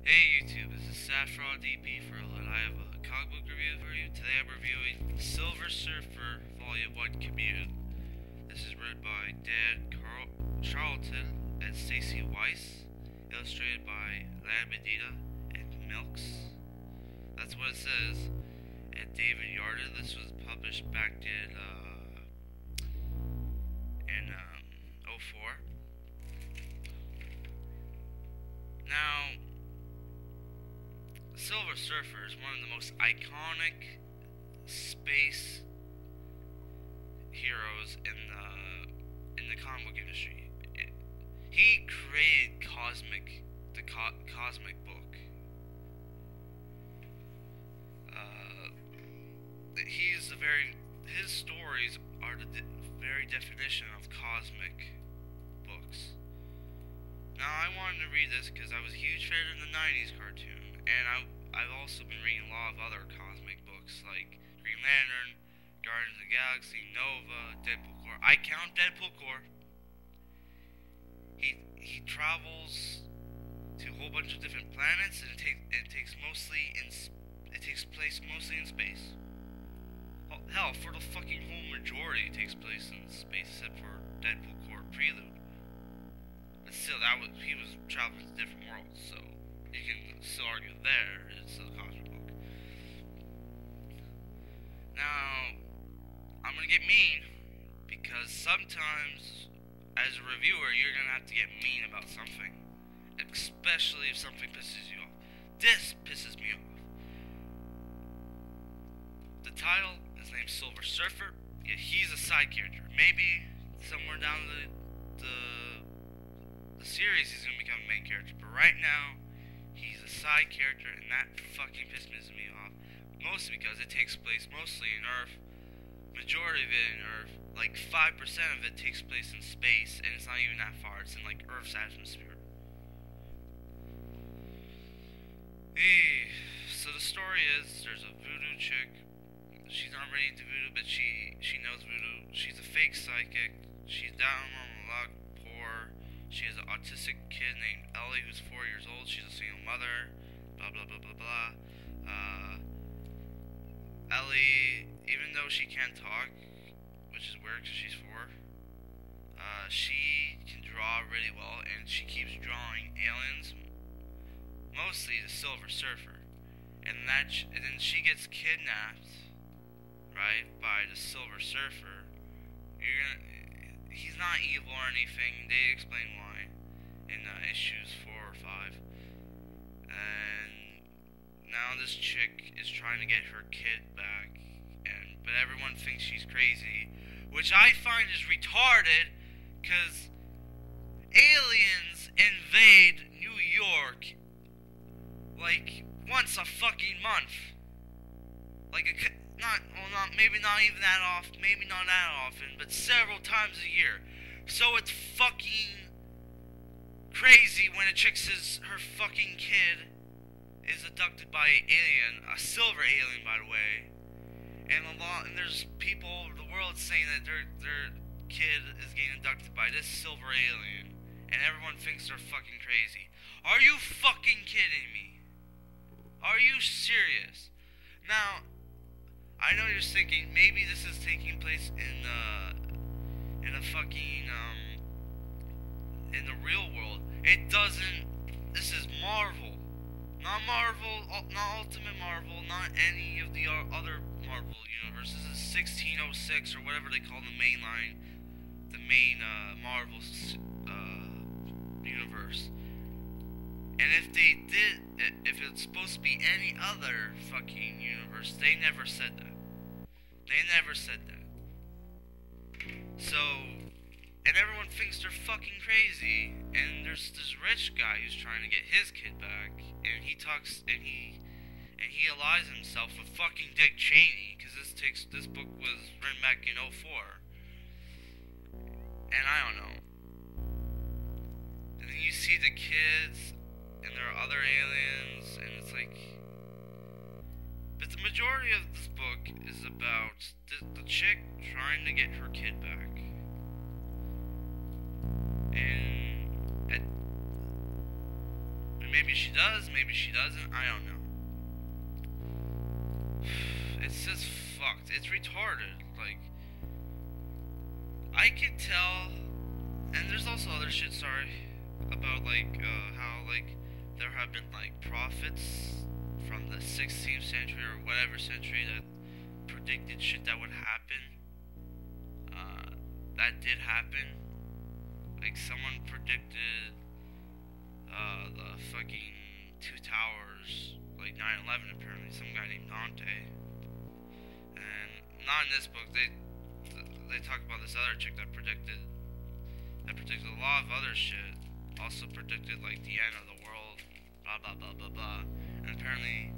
Hey YouTube, this is Saffron DP for and I have a comic book review for you. Today I'm reviewing Silver Surfer Volume 1 Commute. This is read by Charlton and Stacy Weiss, illustrated by Medina and milx. That's what it says. And David Yardin. This was published back in '04. Now, Silver Surfer is one of the most iconic space heroes in the comic book industry. He created the cosmic book. His stories are the very definition of cosmic books. Now, I wanted to read this because I was a huge fan of the '90s cartoon, and I've also been reading a lot of other cosmic books like Green Lantern, Guardians of the Galaxy, Nova, Deadpool Corps. I count Deadpool Corps. He travels to a whole bunch of different planets, and it takes place mostly in space. Well, hell, for the fucking whole majority, it takes place in space, except for Deadpool Corps Prelude. But still, he was traveling to different worlds, so you can still argue there it's a cosmic book. Now, I'm gonna get mean because sometimes, as a reviewer, you're gonna have to get mean about something, especially if something pisses you off. This pisses me off. The title is named Silver Surfer, yet he's a side character. Maybe somewhere down the series he's gonna become a main character, but right now he's a side character, and that fucking pisses me off. Mostly because it takes place mostly in Earth, majority of it in Earth, like 5% of it takes place in space, and it's not even that far. It's in like Earth's atmosphere. So the story is there's a voodoo chick. She's not really into voodoo, but she knows voodoo. She's a fake psychic. She's down on the luck, poor. She has an autistic kid named Ellie who's 4 years old. She's a single mother. Blah blah blah blah blah. Ellie, even though she can't talk, which is weird because she's 4, she can draw really well, and she keeps drawing aliens, mostly the Silver Surfer, and then she gets kidnapped, right, by the Silver Surfer. He's not evil or anything. They explain why in issues 4 or 5. And now this chick is trying to get her kid back, but everyone thinks she's crazy, which I find is retarded, because aliens invade New York like once a fucking month. Like maybe not even that often, maybe not that often, but several times a year. So it's fucking crazy when a chick says her fucking kid is abducted by an alien, a silver alien, by the way. And there's people all over the world saying that their kid is getting abducted by this silver alien, and everyone thinks they're fucking crazy. Are you fucking kidding me? Are you serious? Now, I know you're thinking maybe this is taking place in a fucking in the real world. It doesn't. This is Marvel, not Ultimate Marvel, not any of the other Marvel universe. This is 1606 or whatever they call the main Marvel universe. And if it's supposed to be any other fucking universe, they never said that. They never said that. So, and everyone thinks they're fucking crazy, and there's this rich guy who's trying to get his kid back, and he allies himself with fucking Dick Cheney, because this book was written back in '04. And I don't know. And then you see the kids, and there are other aliens, and it's like... But the majority of this book is about the chick trying to get her kid back. And maybe she does, maybe she doesn't. I don't know. It's just fucked. It's retarded. Like, I can tell, and there's also other shit, about, like, how, like, there have been, like, prophets from the 16th century or whatever century that predicted shit that would happen. That did happen. Like, someone predicted, the fucking two towers, like 9/11 apparently, some guy named Dante. And not in this book, they talk about this other chick that predicted a lot of other shit. Also predicted, like, the end of the world, blah blah blah blah blah. And apparently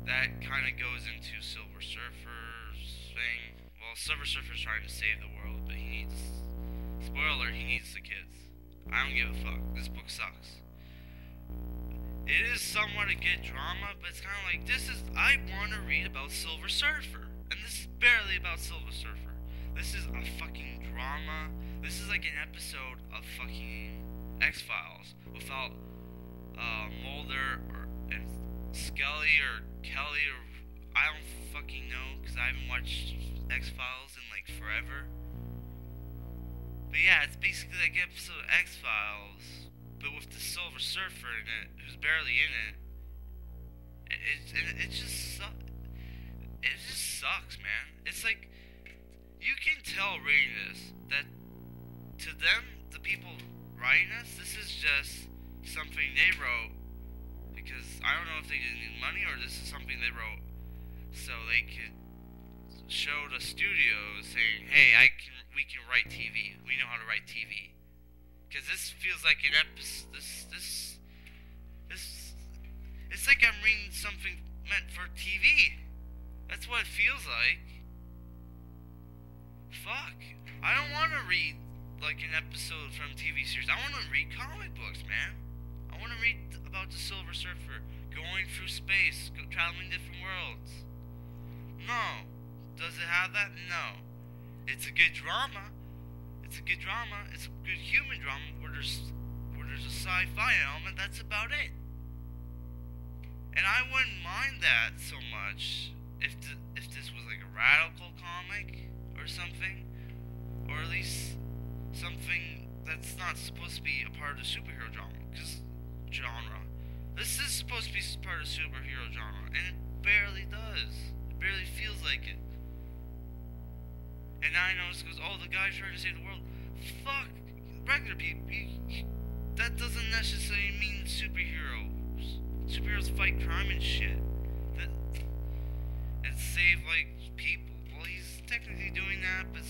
that kind of goes into Silver Surfer's thing. Well, Silver Surfer's trying to save the world, but he needs the kids. I don't give a fuck. This book sucks. It is somewhat a good drama, but it's kind of like, I want to read about Silver Surfer. And this is barely about Silver Surfer. This is a fucking drama. This is like an episode of fucking X-Files without, Mulder and Scully or Kelly or, I don't fucking know, because I haven't watched X-Files in, like, forever. But yeah, it's basically like an episode of X-Files, but with the Silver Surfer in it, who's barely in it. It just sucks, man. It's like, you can tell reading this that to them, the people writing this is just something they wrote because I don't know if they didn't need money or this is something they wrote so they could show the studio saying, hey, we can write TV. We know how to write TV. Because this feels like an episode. It's like I'm reading something meant for TV. That's what it feels like. Fuck. I don't want to read like an episode from a TV series. I want to read comic books, man. I want to read about the Silver Surfer going through space, traveling different worlds. No. Does it have that? No. It's a good drama. It's a good human drama where there's a sci-fi element. That's about it. And I wouldn't mind that so much if this was like a radical comic or something, or at least something that's not supposed to be a part of the superhero genre. This is supposed to be part of the superhero genre, and it barely does. It barely feels like it. And I know it goes, oh, the guy's trying to save the world. Fuck, regular people. That doesn't necessarily mean superheroes. Superheroes fight crime and shit. And save, like, people. Well, he's technically doing that, but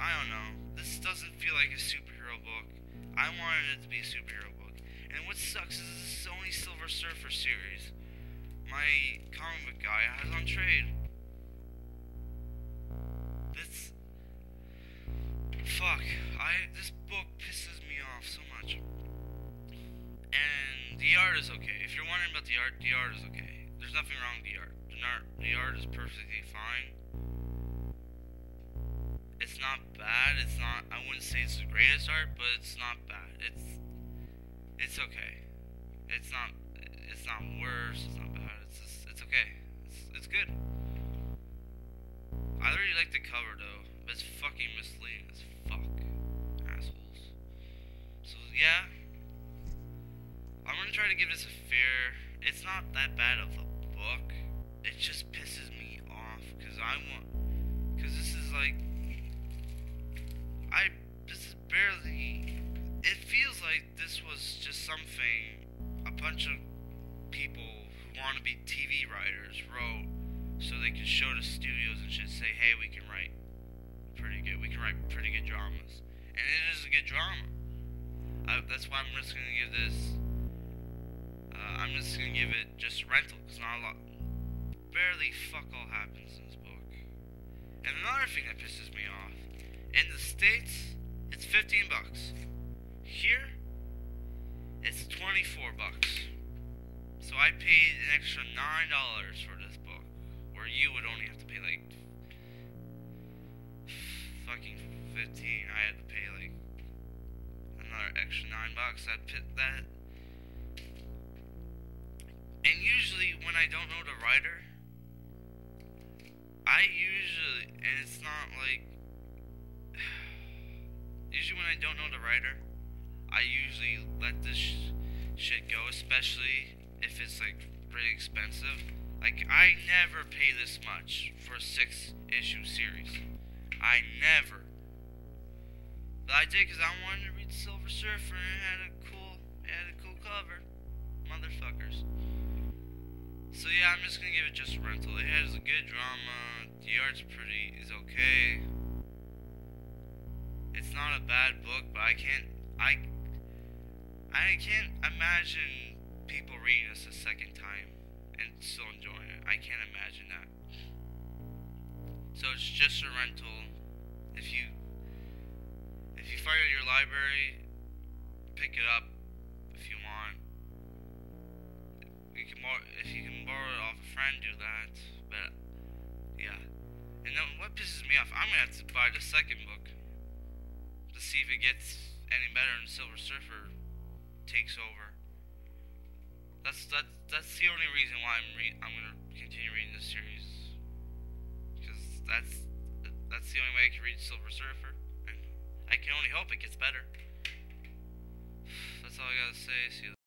I don't know. This doesn't feel like a superhero book. I wanted it to be a superhero book. And what sucks is this is only Silver Surfer series. My comic book guy has on trade. Fuck, this book pisses me off so much. And the art is okay. If you're wondering about the art is okay. There's nothing wrong with the art. The art is perfectly fine. It's not bad. I wouldn't say it's the greatest art, but it's not bad. It's okay. It's not worse, it's not bad. It's okay. It's good. I really like the cover though, but it's fucking misleading as fuck. Assholes. So yeah, I'm gonna try to give this a fair. It's not that bad of a book. It just pisses me off because this is like, it feels like this was just something a bunch of people who want to be TV writers wrote so they could show the studios and shit, say, hey, we can write pretty good dramas. And it is a good drama. That's why I'm just going to give this, I'm just going to give it just rental, because not a lot, barely fuck all happens in this book. And another thing that pisses me off, in the States, it's $15. Here, it's $24. So I paid an extra $9 for this book, where you would only have to pay like fucking 15. I had to pay like another extra $9. don't know the writer, I usually, and it's not like, usually when I don't know the writer, I usually let this shit go, especially if it's like pretty expensive. Like, I never pay this much for a 6-issue series. I never. But I did because I wanted to read Silver Surfer and it had a cool cover. Motherfuckers. So yeah, I'm just gonna give it just a rental. It has a good drama. The art's is okay. It's not a bad book, but I can't imagine people reading this a second time and still enjoying it. I can't imagine that. So it's just a rental. If you find it at your library, pick it up if you want. If you can borrow it off a friend, do that. But yeah. And then what pisses me off, I'm gonna have to buy the second book to see if it gets any better and Silver Surfer takes over. That's the only reason why I'm gonna continue reading this series, because that's the only way I can read Silver Surfer, and I can only hope it gets better. That's all I gotta say. See you later.